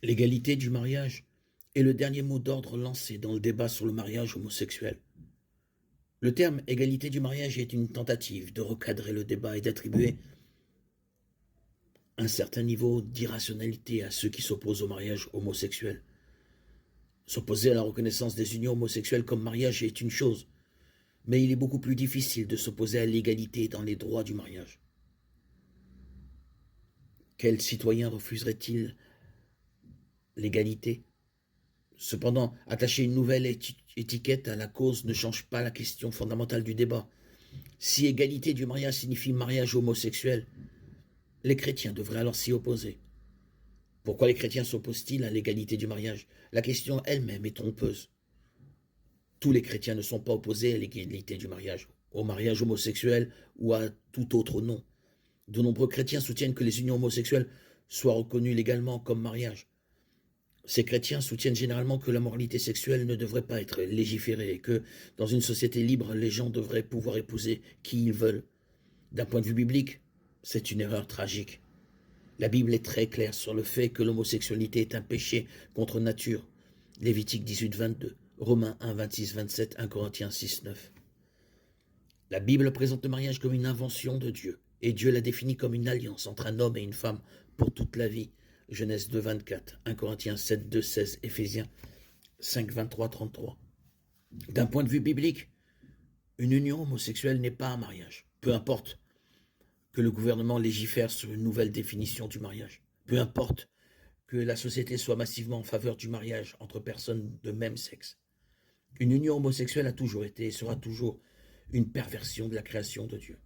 L'égalité du mariage est le dernier mot d'ordre lancé dans le débat sur le mariage homosexuel. Le terme égalité du mariage est une tentative de recadrer le débat et d'attribuer un certain niveau d'irrationalité à ceux qui s'opposent au mariage homosexuel. S'opposer à la reconnaissance des unions homosexuelles comme mariage est une chose, mais il est beaucoup plus difficile de s'opposer à l'égalité dans les droits du mariage. Quel citoyen refuserait-il l'égalité? Cependant, attacher une nouvelle étiquette à la cause ne change pas la question fondamentale du débat. Si égalité du mariage signifie mariage homosexuel, les chrétiens devraient alors s'y opposer. Pourquoi les chrétiens s'opposent-ils à l'égalité du mariage? La question elle-même est trompeuse. Tous les chrétiens ne sont pas opposés à l'égalité du mariage, au mariage homosexuel ou à tout autre nom. De nombreux chrétiens soutiennent que les unions homosexuelles soient reconnues légalement comme mariage. Ces chrétiens soutiennent généralement que la moralité sexuelle ne devrait pas être légiférée et que, dans une société libre, les gens devraient pouvoir épouser qui ils veulent. D'un point de vue biblique, c'est une erreur tragique. La Bible est très claire sur le fait que l'homosexualité est un péché contre nature. Lévitique 18, 22, Romains 1, 26, 27, 1 Corinthiens 6, 9. La Bible présente le mariage comme une invention de Dieu, et Dieu l'a défini comme une alliance entre un homme et une femme pour toute la vie. Genèse 2, 24, 1 Corinthiens 7, 2, 16, Éphésiens 5, 23, 33. D'un point de vue biblique, une union homosexuelle n'est pas un mariage. Peu importe que le gouvernement légifère sur une nouvelle définition du mariage. Peu importe que la société soit massivement en faveur du mariage entre personnes de même sexe. Une union homosexuelle a toujours été et sera toujours une perversion de la création de Dieu.